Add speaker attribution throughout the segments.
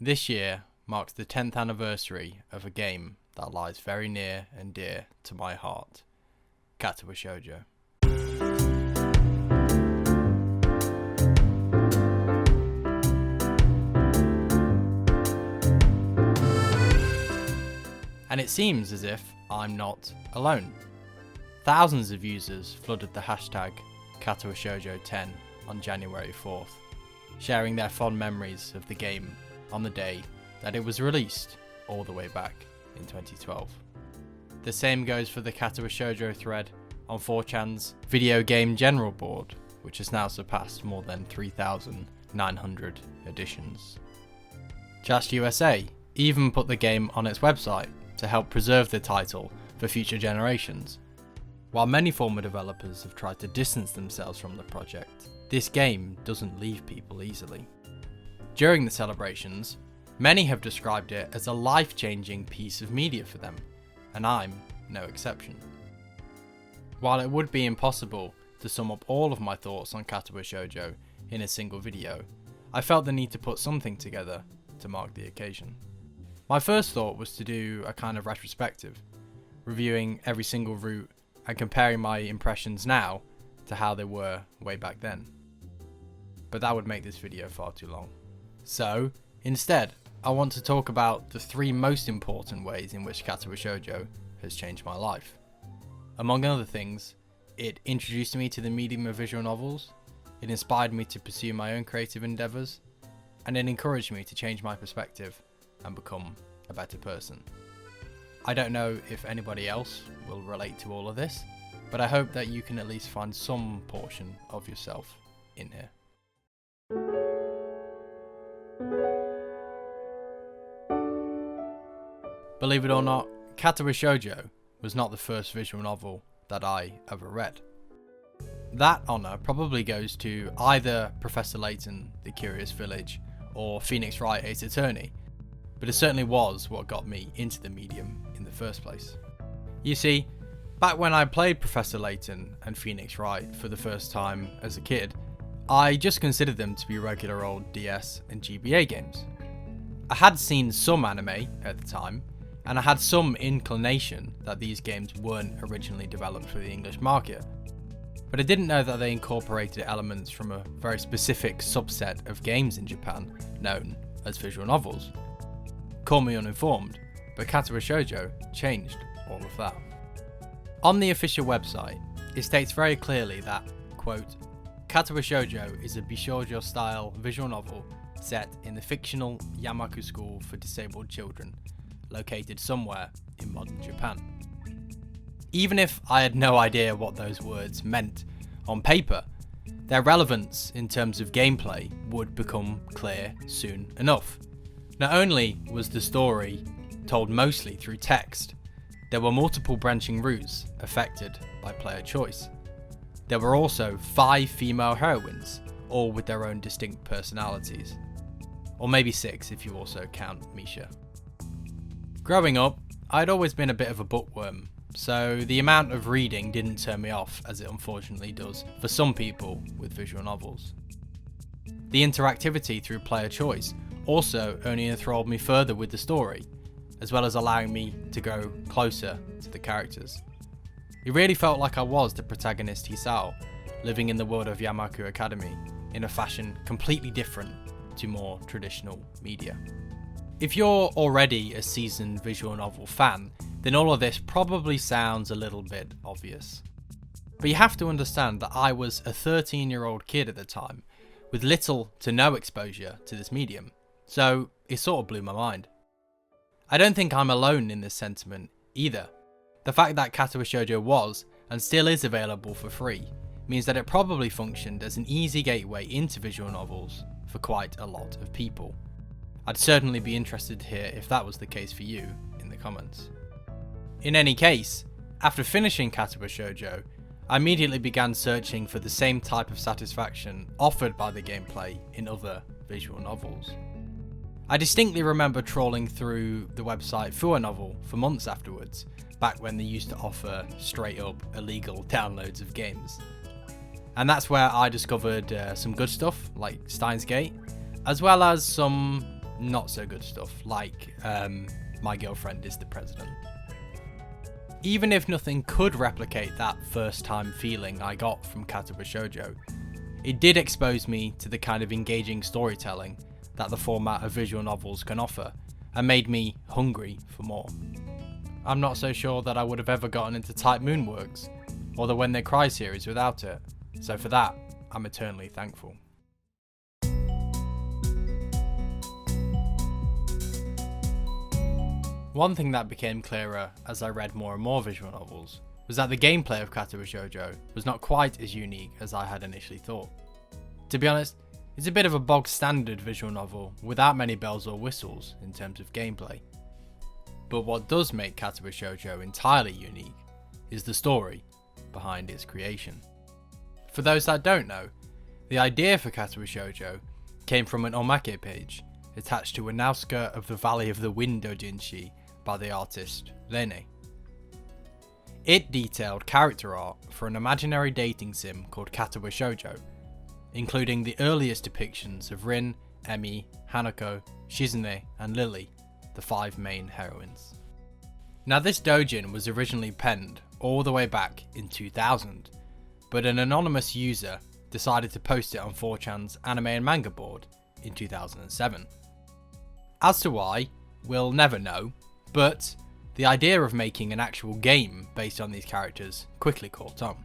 Speaker 1: This year marks the 10th anniversary of a game that lies very near and dear to my heart, Katawa Shoujo. And it seems as if I'm not alone. Thousands of users flooded the hashtag Katawa Shoujo 10 on January 4th, sharing their fond memories of the game on the day that it was released all the way back in 2012. The same goes for the Katawa Shoujo thread on 4chan's Video Game General board, which has now surpassed more than 3,900 editions. Just USA even put the game on its website to help preserve the title for future generations. While many former developers have tried to distance themselves from the project, this game doesn't leave people easily. During the celebrations, many have described it as a life-changing piece of media for them, and I'm no exception. While it would be impossible to sum up all of my thoughts on Katawa Shoujo in a single video, I felt the need to put something together to mark the occasion. My first thought was to do a kind of retrospective, reviewing every single route and comparing my impressions now to how they were way back then. But that would make this video far too long. So, instead, I want to talk about the 3 most important ways in which Katawa Shoujo has changed my life. Among other things, it introduced me to the medium of visual novels, it inspired me to pursue my own creative endeavours, and it encouraged me to change my perspective and become a better person. I don't know if anybody else will relate to all of this, but I hope that you can at least find some portion of yourself in here. Believe it or not, Katawa Shoujo was not the first visual novel that I ever read. That honour probably goes to either Professor Layton, The Curious Village, or Phoenix Wright, Ace Attorney, but it certainly was what got me into the medium in the first place. You see, back when I played Professor Layton and Phoenix Wright for the first time as a kid, I just considered them to be regular old DS and GBA games. I had seen some anime at the time, and I had some inclination that these games weren't originally developed for the English market, but I didn't know that they incorporated elements from a very specific subset of games in Japan known as visual novels. Call me uninformed, but Katawa Shoujo changed all of that. On the official website, it states very clearly that, quote, Katawa Shoujo is a Bishoujo-style visual novel set in the fictional Yamaku School for Disabled Children, located somewhere in modern Japan. Even if I had no idea what those words meant on paper, their relevance in terms of gameplay would become clear soon enough. Not only was the story told mostly through text, there were multiple branching routes affected by player choice. There were also 5 female heroines, all with their own distinct personalities. Or maybe 6 if you also count Misha. Growing up, I'd always been a bit of a bookworm, so the amount of reading didn't turn me off as it unfortunately does for some people with visual novels. The interactivity through player choice also only enthralled me further with the story, as well as allowing me to go closer to the characters. It really felt like I was the protagonist Hisao, living in the world of Yamaku Academy in a fashion completely different to more traditional media. If you're already a seasoned visual novel fan, then all of this probably sounds a little bit obvious. But you have to understand that I was a 13-year-old kid at the time, with little to no exposure to this medium, so it sort of blew my mind. I don't think I'm alone in this sentiment either. The fact that Katawa Shoujo was, and still is available for free, means that it probably functioned as an easy gateway into visual novels for quite a lot of people. I'd certainly be interested to hear if that was the case for you in the comments. In any case, after finishing Katawa Shoujo, I immediately began searching for the same type of satisfaction offered by the gameplay in other visual novels. I distinctly remember trawling through the website Fua Novel for months afterwards, back when they used to offer straight up illegal downloads of games. And that's where I discovered some good stuff like Steins Gate, as well as some not so good stuff, like my girlfriend is the president. Even if nothing could replicate that first time feeling I got from Katawa Shoujo, it did expose me to the kind of engaging storytelling that the format of visual novels can offer, and made me hungry for more. I'm not so sure that I would have ever gotten into Type Moonworks, or the When They Cry series without it, so for that, I'm eternally thankful. One thing that became clearer as I read more and more visual novels was that the gameplay of Katawa Shoujo was not quite as unique as I had initially thought. To be honest, it's a bit of a bog standard visual novel without many bells or whistles in terms of gameplay. But what does make Katawa Shoujo entirely unique is the story behind its creation. For those that don't know, the idea for Katawa Shoujo came from an omake page attached to a Nausicaa of the Valley of the Wind doujinshi by the artist Rene. It detailed character art for an imaginary dating sim called Katawa Shoujo, including the earliest depictions of Rin, Emi, Hanako, Shizune and Lily, the 5 main heroines. Now this doujin was originally penned all the way back in 2000, but an anonymous user decided to post it on 4chan's anime and manga board in 2007. As to why, we'll never know, but the idea of making an actual game based on these characters quickly caught on.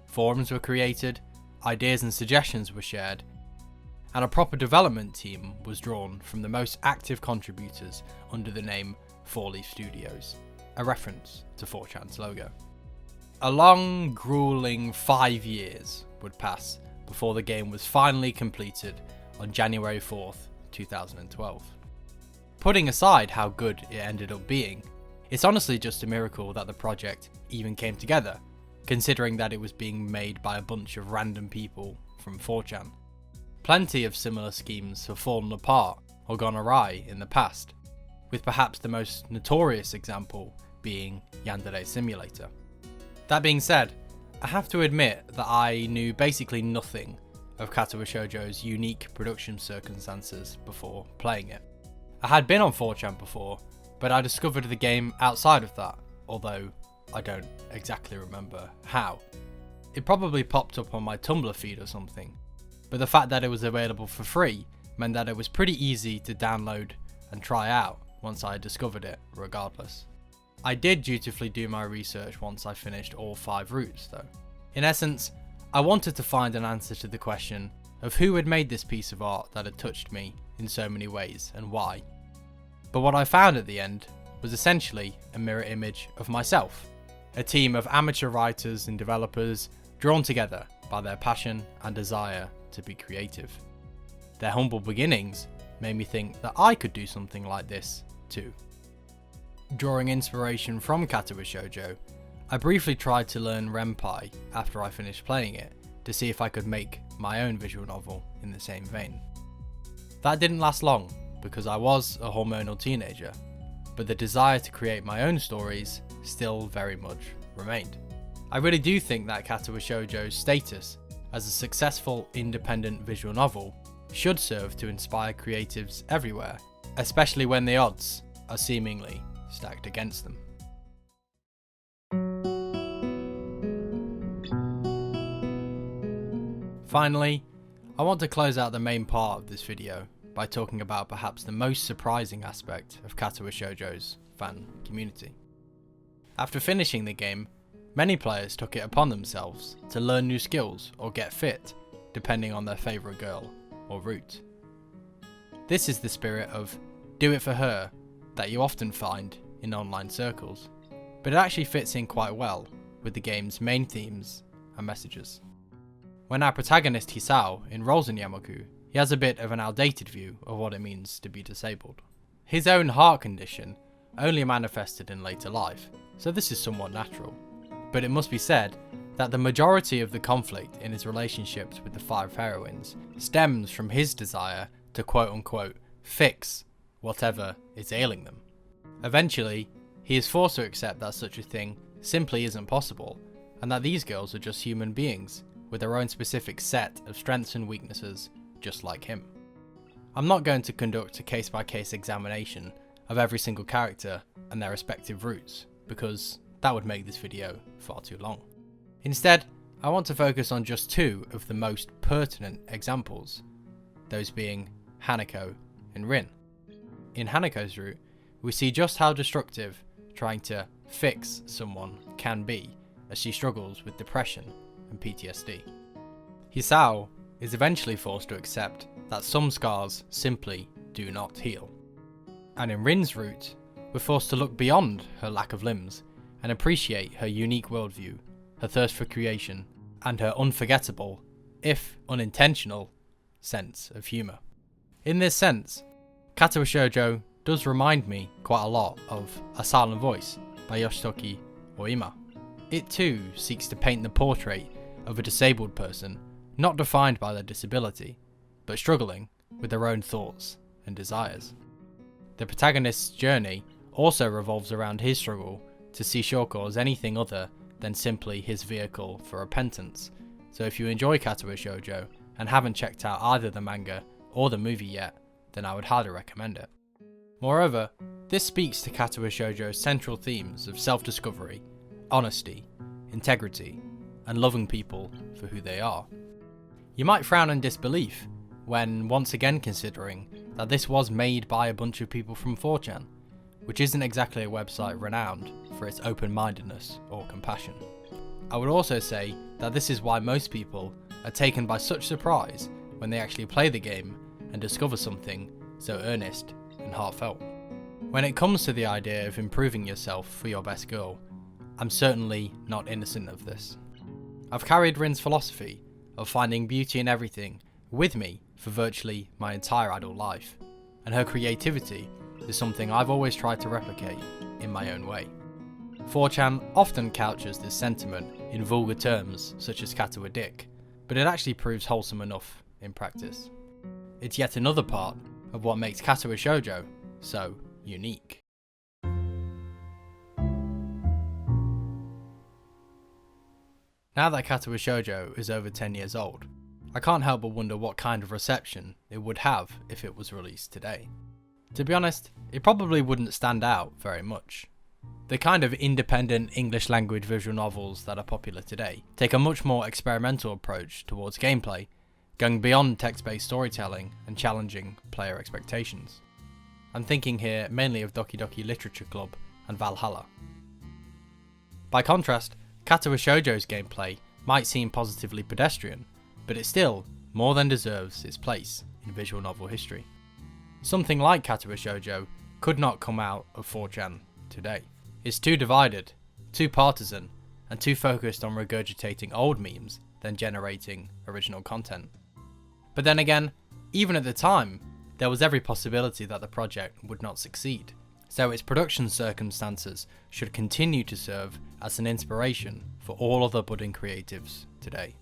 Speaker 1: Forums were created, ideas and suggestions were shared, and a proper development team was drawn from the most active contributors under the name 4-Leaf Studios, a reference to 4chan's logo. A long, grueling 5 years would pass before the game was finally completed on January 4th, 2012. Putting aside how good it ended up being, it's honestly just a miracle that the project even came together, considering that it was being made by a bunch of random people from 4chan. Plenty of similar schemes have fallen apart or gone awry in the past, with perhaps the most notorious example being Yandere Simulator. That being said, I have to admit that I knew basically nothing of Katawa Shoujo's unique production circumstances before playing it. I had been on 4chan before, but I discovered the game outside of that, although I don't exactly remember how. It probably popped up on my Tumblr feed or something, but the fact that it was available for free meant that it was pretty easy to download and try out once I had discovered it regardless. I did dutifully do my research once I finished all 5 routes though. In essence, I wanted to find an answer to the question of who had made this piece of art that had touched me in so many ways and why. But what I found at the end was essentially a mirror image of myself, a team of amateur writers and developers drawn together by their passion and desire to be creative. Their humble beginnings made me think that I could do something like this too. Drawing inspiration from Katawa Shoujo, I briefly tried to learn Renpai after I finished playing it to see if I could make my own visual novel in the same vein. That didn't last long because I was a hormonal teenager, but the desire to create my own stories still very much remained. I really do think that Katawa Shoujo's status as a successful independent visual novel should serve to inspire creatives everywhere, especially when the odds are seemingly stacked against them. Finally, I want to close out the main part of this video by talking about perhaps the most surprising aspect of Katawa Shoujo's fan community. After finishing the game, many players took it upon themselves to learn new skills or get fit, depending on their favourite girl or route. This is the spirit of do it for her that you often find in online circles, but it actually fits in quite well with the game's main themes and messages. When our protagonist Hisao enrolls in Yamaku, he has a bit of an outdated view of what it means to be disabled. His own heart condition only manifested in later life, so this is somewhat natural. But it must be said that the majority of the conflict in his relationships with the 5 heroines stems from his desire to quote-unquote fix whatever is ailing them. Eventually, he is forced to accept that such a thing simply isn't possible, and that these girls are just human beings with their own specific set of strengths and weaknesses just like him. I'm not going to conduct a case-by-case examination of every single character and their respective roots, because that would make this video far too long. Instead, I want to focus on just two of the most pertinent examples, those being Hanako and Rin. In Hanako's route, we see just how destructive trying to fix someone can be as she struggles with depression and PTSD. Hisao is eventually forced to accept that some scars simply do not heal. And in Rin's route, we're forced to look beyond her lack of limbs and appreciate her unique worldview, her thirst for creation, and her unforgettable, if unintentional, sense of humour. In this sense, Katawa Shoujo does remind me quite a lot of A Silent Voice by Yoshitoki Oima. It too seeks to paint the portrait of a disabled person not defined by their disability, but struggling with their own thoughts and desires. The protagonist's journey also revolves around his struggle to see Shoko as anything other than simply his vehicle for repentance. So if you enjoy Katawa Shoujo and haven't checked out either the manga or the movie yet, then I would highly recommend it. Moreover, this speaks to Katawa Shoujo's central themes of self-discovery, honesty, integrity, and loving people for who they are. You might frown in disbelief when once again considering that this was made by a bunch of people from 4chan, which isn't exactly a website renowned for its open-mindedness or compassion. I would also say that this is why most people are taken by such surprise when they actually play the game and discover something so earnest and heartfelt. When it comes to the idea of improving yourself for your best goal, I'm certainly not innocent of this. I've carried Rin's philosophy of finding beauty in everything with me for virtually my entire adult life, and her creativity is something I've always tried to replicate in my own way. 4chan often couches this sentiment in vulgar terms such as Katawa Dick, but it actually proves wholesome enough in practice. It's yet another part of what makes Katawa Shoujo so unique. Now that Katawa Shoujo is over 10 years old, I can't help but wonder what kind of reception it would have if it was released today. To be honest, it probably wouldn't stand out very much. The kind of independent English language visual novels that are popular today take a much more experimental approach towards gameplay, going beyond text-based storytelling and challenging player expectations. I'm thinking here mainly of Doki Doki Literature Club and Valhalla. By contrast, Katawa Shoujo's gameplay might seem positively pedestrian, but it still more than deserves its place in visual novel history. Something like Katawa Shoujo could not come out of 4chan today. It's too divided, too partisan, and too focused on regurgitating old memes than generating original content. But then again, even at the time, there was every possibility that the project would not succeed, so its production circumstances should continue to serve as an inspiration for all other budding creatives today.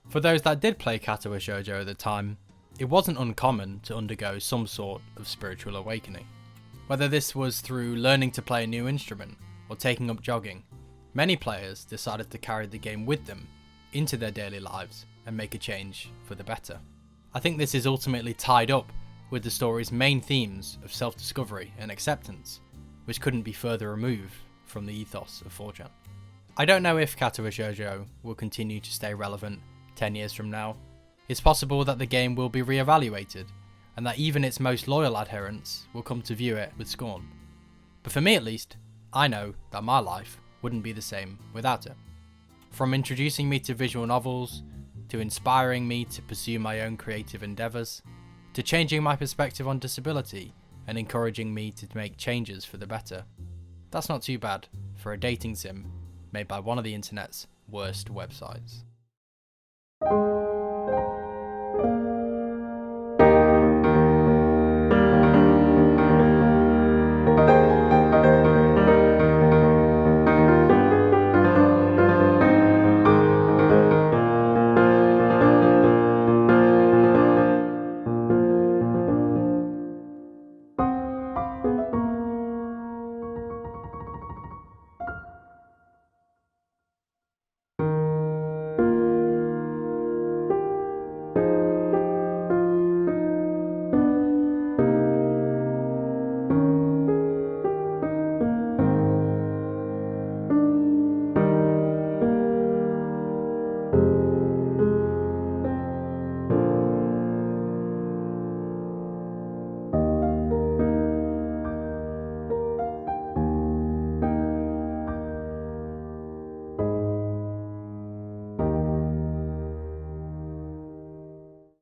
Speaker 1: For those that did play Katawa Shoujo at the time, it wasn't uncommon to undergo some sort of spiritual awakening. Whether this was through learning to play a new instrument or taking up jogging, many players decided to carry the game with them into their daily lives and make a change for the better. I think this is ultimately tied up with the story's main themes of self-discovery and acceptance, which couldn't be further removed from the ethos of 4chan. I don't know if Katawa Shoujo will continue to stay relevant 10 years from now. It's possible that the game will be re-evaluated, and that even its most loyal adherents will come to view it with scorn. But for me at least, I know that my life wouldn't be the same without it. From introducing me to visual novels, to inspiring me to pursue my own creative endeavours, to changing my perspective on disability and encouraging me to make changes for the better. That's not too bad for a dating sim made by one of the internet's worst websites.